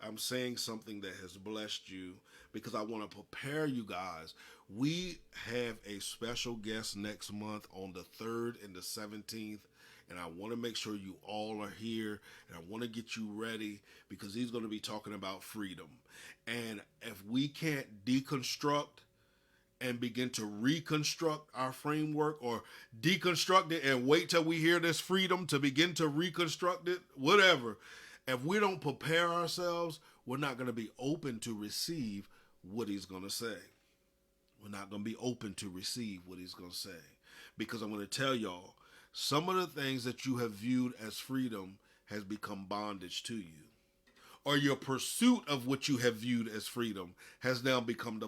I'm saying something that has blessed you because I want to prepare you guys. We have a special guest next month on the 3rd and the 17th, And I want to make sure you all are here, and I want to get you ready because he's going to be talking about freedom. And if we can't deconstruct and begin to reconstruct our framework, or deconstruct it and wait till we hear this freedom to begin to reconstruct it, whatever, if we don't prepare ourselves, we're not going to be open to receive what he's going to say. We're not going to be open to receive what he's going to say. Because I'm going to tell y'all, some of the things that you have viewed as freedom has become bondage to you. Or your pursuit of what you have viewed as freedom has now become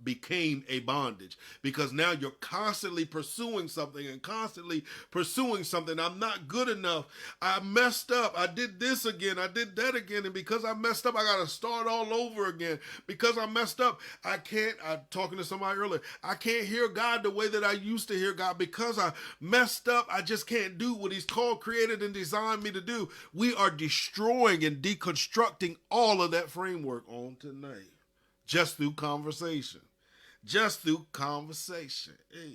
became a bondage, because now you're constantly pursuing something and constantly pursuing something. I'm not good enough. I messed up. I did this again. I did that again. And because I messed up, I got to start all over again. Because I messed up, I'm talking to somebody earlier, I can't hear God the way that I used to hear God. Because I messed up, I just can't do what he's called, created, and designed me to do. We are destroying and deconstructing all of that framework on tonight, just through conversation. Just through conversation. Hey,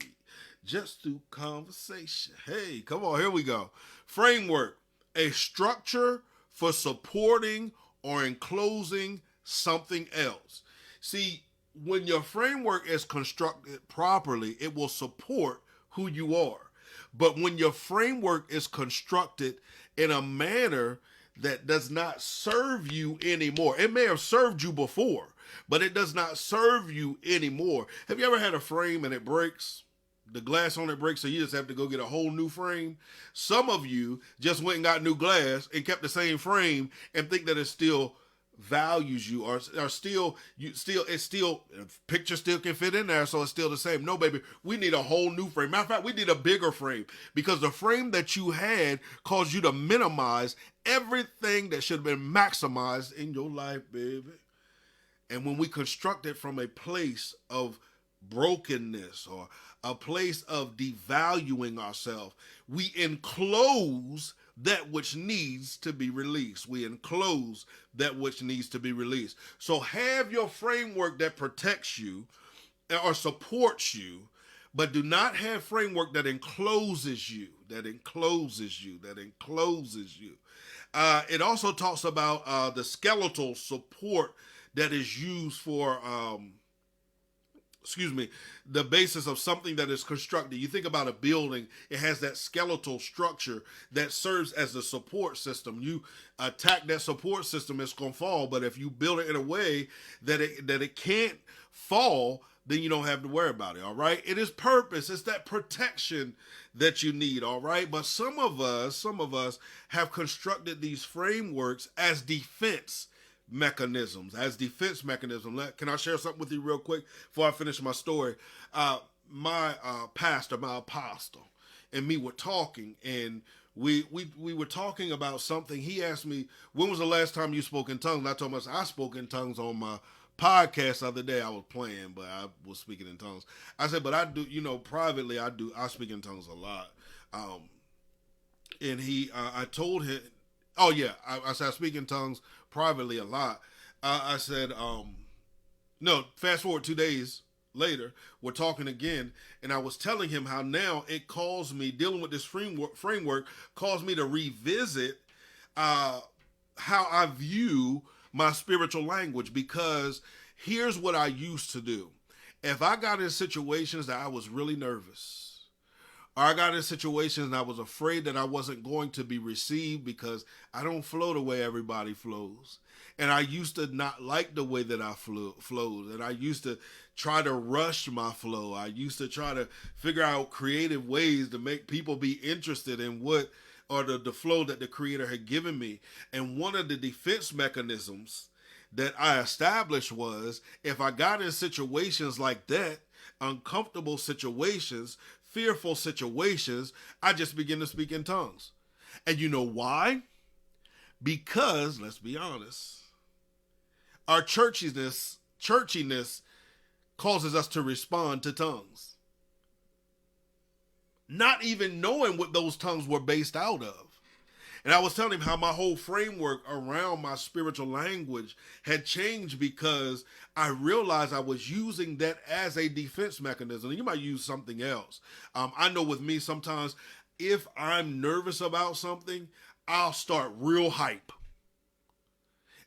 just through conversation. Hey, come on, here we go. Framework, a structure for supporting or enclosing something else. See, when your framework is constructed properly, it will support who you are. But when your framework is constructed in a manner that does not serve you anymore. It may have served you before, but it does not serve you anymore. Have you ever had a frame and it breaks? The glass on it breaks, so you just have to go get a whole new frame. Some of you just went and got new glass and kept the same frame and think that it still values you, or picture still can fit in there, so it's still the same. No, baby, we need a whole new frame. Matter of fact, we need a bigger frame, because the frame that you had caused you to minimize everything that should have been maximized in your life, baby. And when we construct it from a place of brokenness or a place of devaluing ourselves, we enclose that which needs to be released. We enclose that which needs to be released. So have your framework that protects you or supports you, but do not have framework that encloses you, that encloses you, that encloses you. It also talks about the skeletal support that is used for the basis of something that is constructed. You think about a building, it has that skeletal structure that serves as the support system. You attack that support system, it's going to fall. But if you build it in a way that it can't fall, then you don't have to worry about it, all right? It is purpose. It's that protection that you need, all right? But some of us have constructed these frameworks as defense mechanisms. Can I share something with you real quick before I finish my story? My pastor, my apostle, and me were talking, and we were talking about something. He asked me, when was the last time you spoke in tongues? And I told him, I spoke in tongues on my podcast the other day. I was playing, but I was speaking in tongues. I said, but I do, privately, I speak in tongues a lot. And I told him, oh yeah, I said I speak in tongues privately a lot. I said, no, fast forward 2 days later, we're talking again, and I was telling him how now it calls me, dealing with this framework calls me to revisit how I view my spiritual language, because here's what I used to do. If I got in situations that I was really nervous, or I got in situations and I was afraid that I wasn't going to be received because I don't flow the way everybody flows. And I used to not like the way that I flowed. And I used to try to rush my flow. I used to try to figure out creative ways to make people be interested in what, or the flow that the Creator had given me. And one of the defense mechanisms that I established was, if I got in situations like that, uncomfortable situations, fearful situations, I just begin to speak in tongues. And you know why? Because, let's be honest, our churchiness causes us to respond to tongues, not even knowing what those tongues were based out of. And I was telling him how my whole framework around my spiritual language had changed, because I realized I was using that as a defense mechanism. You might use something else. I know with me, sometimes if I'm nervous about something, I'll start real hype.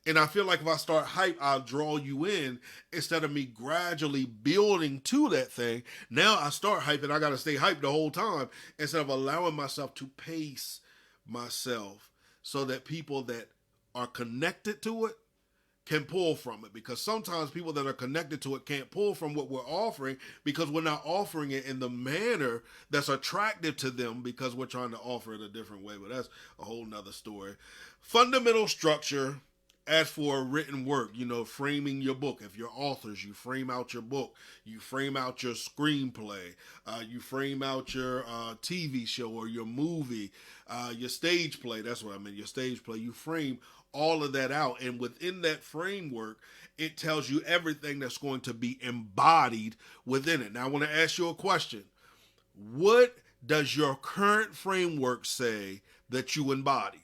And I feel like if I start hype, I'll draw you in instead of me gradually building to that thing. Now I start hype and I got to stay hyped the whole time instead of allowing myself to pace myself so that people that are connected to it can pull from it. Because sometimes people that are connected to it can't pull from what we're offering because we're not offering it in the manner that's attractive to them because we're trying to offer it a different way. But that's a whole nother story. Fundamental structure. As for a written work, framing your book. If you're authors, you frame out your book. You frame out your screenplay. You frame out your TV show or your movie, your stage play. That's what I mean, your stage play. You frame all of that out. And within that framework, it tells you everything that's going to be embodied within it. Now, I want to ask you a question. What does your current framework say that you embody?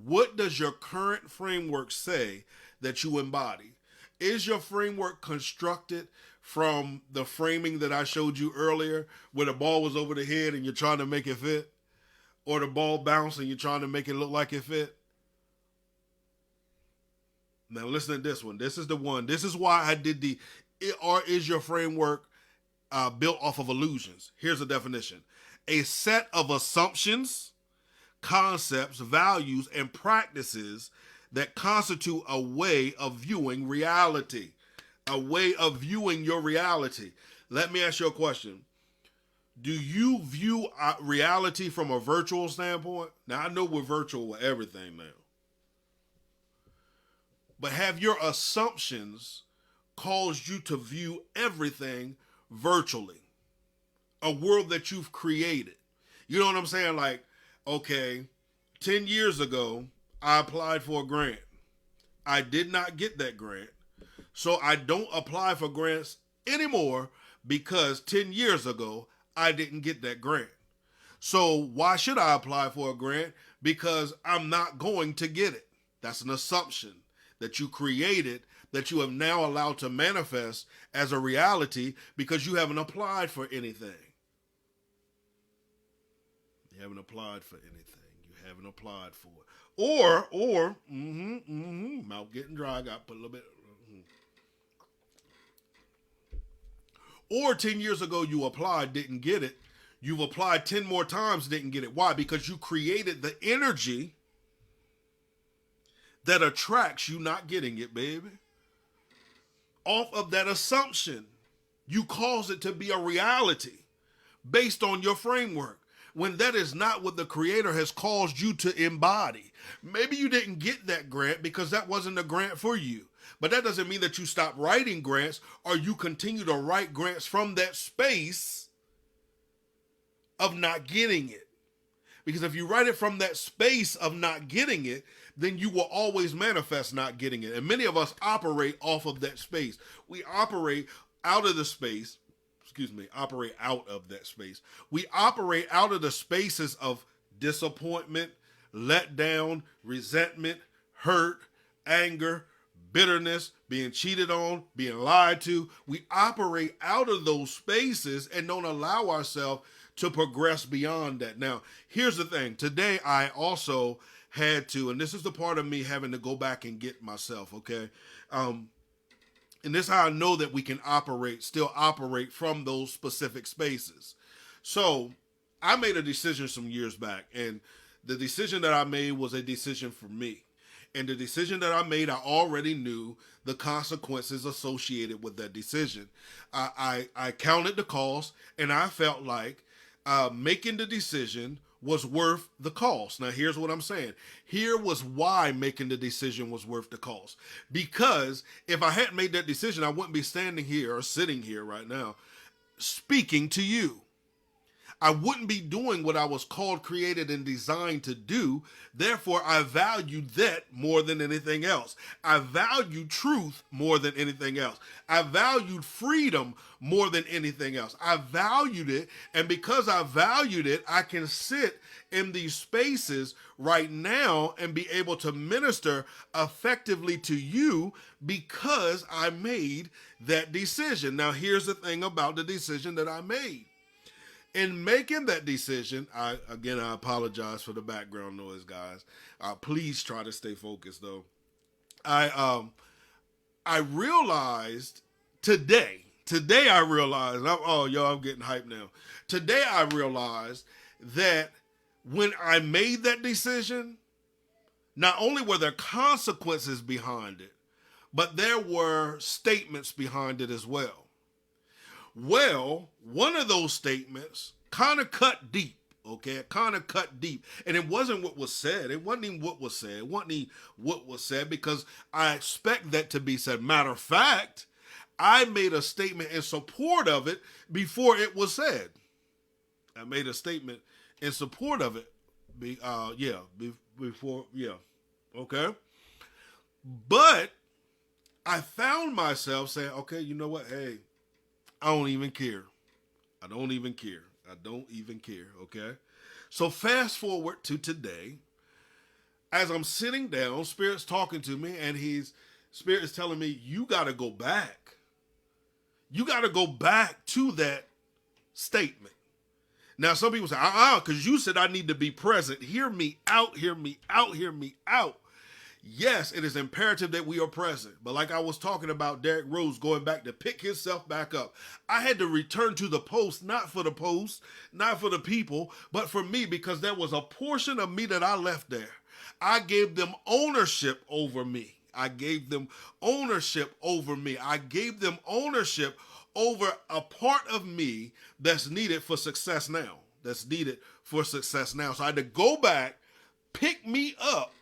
What does your current framework say that you embody? Is your framework constructed from the framing that I showed you earlier, where the ball was over the head and you're trying to make it fit? Or the ball bounced and you're trying to make it look like it fit? Now listen to this one. This is the one. This is why I did or is your framework built off of illusions? Here's the definition. A set of assumptions, concepts, values, and practices that constitute a way of viewing reality. A way of viewing your reality. Let me ask you a question. Do you view reality from a virtual standpoint? Now, I know we're virtual with everything now. But have your assumptions caused you to view everything virtually? A world that you've created. You know what I'm saying? Like, okay, 10 years ago, I applied for a grant. I did not get that grant. So I don't apply for grants anymore because 10 years ago, I didn't get that grant. So why should I apply for a grant? Because I'm not going to get it. That's an assumption that you created that you have now allowed to manifest as a reality because you haven't applied for anything. You haven't applied for anything. You haven't applied for it. Or, mouth getting dry. I got to put a little bit. Or 10 years ago you applied, didn't get it. You've applied 10 more times, didn't get it. Why? Because you created the energy that attracts you not getting it, baby. Off of that assumption, you cause it to be a reality based on your framework. When that is not what the Creator has caused you to embody. Maybe you didn't get that grant because that wasn't a grant for you. But that doesn't mean that you stop writing grants or you continue to write grants from that space of not getting it. Because if you write it from that space of not getting it, then you will always manifest not getting it. And many of us operate off of that space. We operate out of the space. Operate out of that space. We operate out of the spaces of disappointment, letdown, resentment, hurt, anger, bitterness, being cheated on, being lied to. We operate out of those spaces and don't allow ourselves to progress beyond that. Now, here's the thing. Today, I also had to, and this is the part of me having to go back and get myself, okay? And this is how I know that we can still operate from those specific spaces. So I made a decision some years back, and the decision that I made was a decision for me. And the decision that I made, I already knew the consequences associated with that decision. I counted the cost, and I felt like making the decision was worth the cost. Now, here's what I'm saying. Here was why making the decision was worth the cost. Because if I hadn't made that decision, I wouldn't be standing here or sitting here right now speaking to you. I wouldn't be doing what I was called, created, and designed to do. Therefore, I valued that more than anything else. I valued truth more than anything else. I valued freedom more than anything else. I valued it, and because I valued it, I can sit in these spaces right now and be able to minister effectively to you because I made that decision. Now, here's the thing about the decision that I made. In making that decision, I apologize for the background noise, guys. Please try to stay focused, though. I realized today I realized, I'm getting hyped now. Today I realized that when I made that decision, not only were there consequences behind it, but there were statements behind it as well. Well, one of those statements kind of cut deep, okay? It kind of cut deep. And it wasn't what was said. It wasn't even what was said. It wasn't even what was said because I expect that to be said. Matter of fact, I made a statement in support of it before it was said. I made a statement in support of it. Okay? But I found myself saying, okay, you know what? Hey, I don't even care. I don't even care. Okay? So fast forward to today. As I'm sitting down, Spirit's talking to me, and Spirit is telling me, you got to go back. You got to go back to that statement. Now, some people say, because you said I need to be present. Hear me out. Yes, it is imperative that we are present. But like I was talking about Derrick Rose going back to pick himself back up, I had to return to the post, not for the people, but for me, because there was a portion of me that I left there. I gave them ownership over me. I gave them ownership over a part of me that's needed for success now. So I had to go back, pick me up,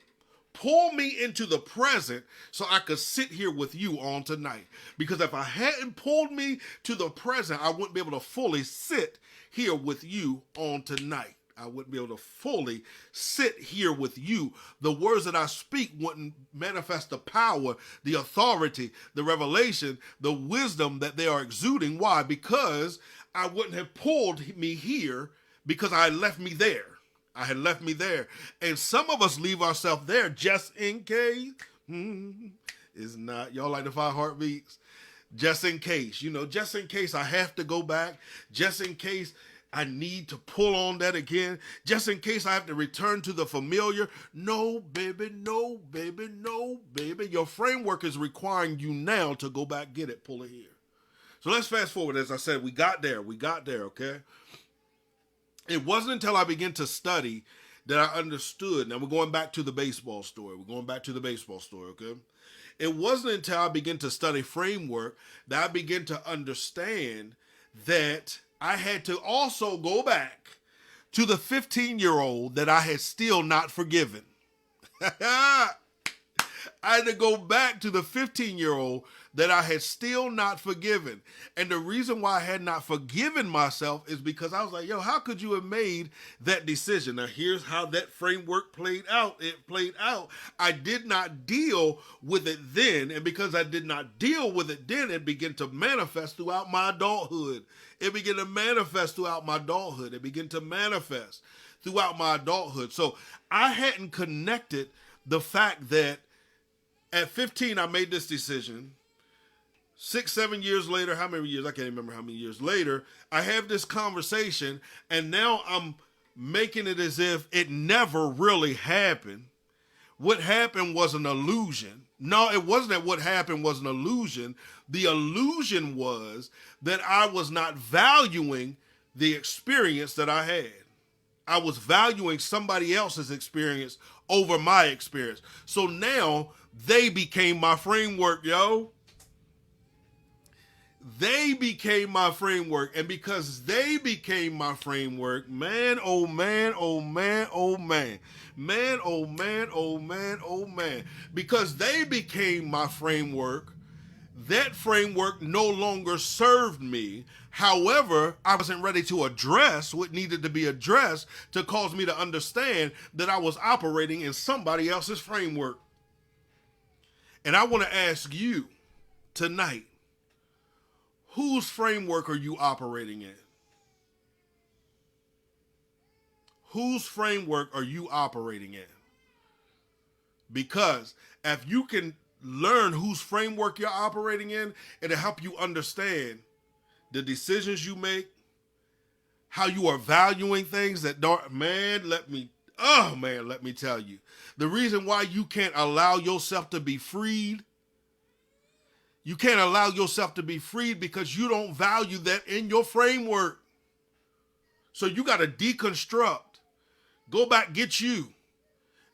pull me into the present so I could sit here with you on tonight. Because if I hadn't pulled me to the present, I wouldn't be able to fully sit here with you on tonight. I wouldn't be able to fully sit here with you. The words that I speak wouldn't manifest the power, the authority, the revelation, the wisdom that they are exuding. Why? Because I wouldn't have pulled me here because I had left me there. And some of us leave ourselves there just in case. It's not. Y'all like the 5 heartbeats? Just in case. Just in case I have to go back. Just in case I need to pull on that again. Just in case I have to return to the familiar. No, baby. Your framework is requiring you now to go back, get it, pull it here. So let's fast forward. As I said, we got there, okay? It wasn't until I began to study that I understood. Now we're going back to the baseball story. Okay? It wasn't until I began to study framework that I began to understand that I had to also go back to the 15-year-old that I had still not forgiven. I had to go back to the 15-year-old that I had still not forgiven. And the reason why I had not forgiven myself is because I was like, how could you have made that decision? Now, here's how that framework played out. It played out. I did not deal with it then. And because I did not deal with it then, it began to manifest throughout my adulthood. So I hadn't connected the fact that at 15, I made this decision. 6, 7 years later, how many years? I can't remember how many years later. I have this conversation, and now I'm making it as if it never really happened. What happened was an illusion. No, it wasn't that what happened was an illusion. The illusion was that I was not valuing the experience that I had. I was valuing somebody else's experience over my experience. So now they became my framework, yo. They became my framework. And because they became my framework, man, oh man, oh man, oh man. Man, oh man, oh man, oh man. Because they became my framework, that framework no longer served me. However, I wasn't ready to address what needed to be addressed to cause me to understand that I was operating in somebody else's framework. And I want to ask you tonight, whose framework are you operating in? Whose framework are you operating in? Because if you can learn whose framework you're operating in, it'll help you understand the decisions you make, how you are valuing things that don't, let me tell you. The reason why you can't allow yourself to be freed, because you don't value that in your framework. So you got to deconstruct, go back, get you,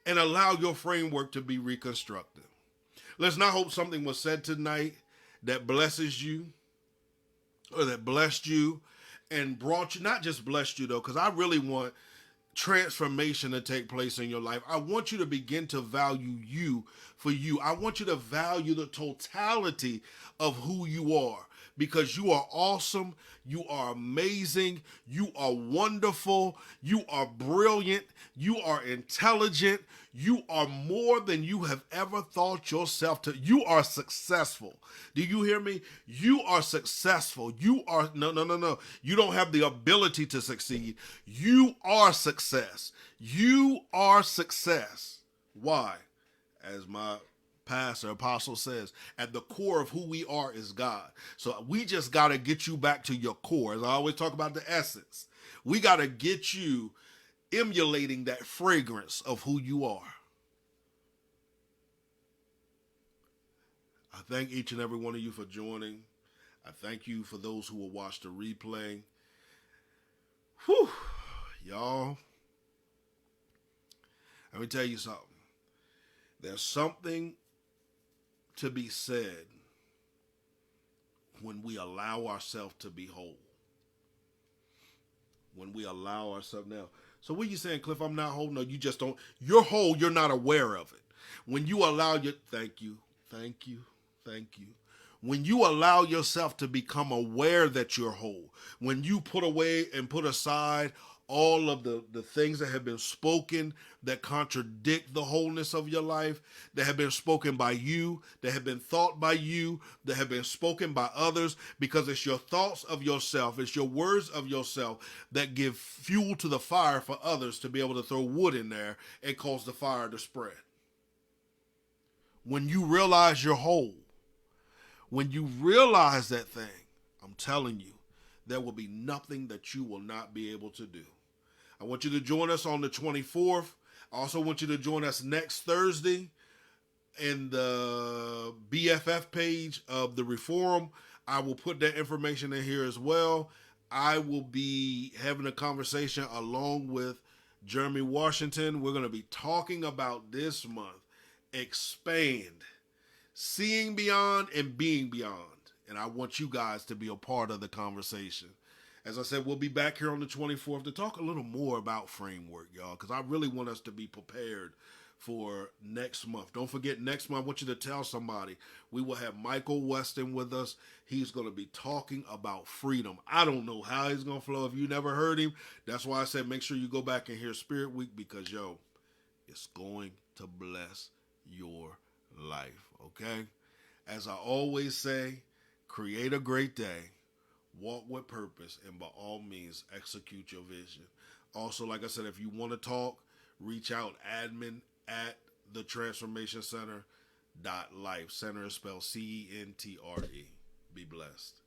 and allow your framework to be reconstructed. Let's not hope something was said tonight that blesses you, or that blessed you and brought you, not just blessed you though, because I really want transformation to take place in your life. I want you to begin to value you for you. I want you to value the totality of who you are, because you are awesome, you are amazing, you are wonderful, you are brilliant, you are intelligent, you are more than you have ever thought yourself to. You are successful. Do you hear me? You are successful. You are, no. You don't have the ability to succeed. You are success. You are success. Why? As my pastor, apostle says, at the core of who we are is God. So we just got to get you back to your core. As I always talk about the essence, we got to get you emulating that fragrance of who you are. I thank each and every one of you for joining. I thank you for those who will watch the replay. Whew, y'all. Let me tell you something. There's something to be said when we allow ourselves to be whole. When we allow ourselves now. So what are you saying, Cliff? I'm not whole. No, you just don't. You're whole. You're not aware of it. When you allow your, thank you. When you allow yourself to become aware that you're whole, when you put away and put aside all of the things that have been spoken that contradict the wholeness of your life, that have been spoken by you, that have been thought by you, that have been spoken by others, because it's your thoughts of yourself, it's your words of yourself that give fuel to the fire for others to be able to throw wood in there and cause the fire to spread. When you realize you're whole, when you realize that thing, I'm telling you, there will be nothing that you will not be able to do. I want you to join us on the 24th. I also want you to join us next Thursday in the BFF page of the Reform. I will put that information in here as well. I will be having a conversation along with Jeremy Washington. We're going to be talking about this month, expand, seeing beyond and being beyond. And I want you guys to be a part of the conversation. As I said, we'll be back here on the 24th to talk a little more about framework, y'all, because I really want us to be prepared for next month. Don't forget, next month, I want you to tell somebody. We will have Michael Weston with us. He's going to be talking about freedom. I don't know how he's going to flow. If you never heard him, that's why I said make sure you go back and hear Spirit Week, because, yo, it's going to bless your life, okay? As I always say, create a great day, walk with purpose, and by all means, execute your vision. Also, like I said, if you want to talk, reach out, admin@thetransformationcenter.life. Center is spelled CENTRE. Be blessed.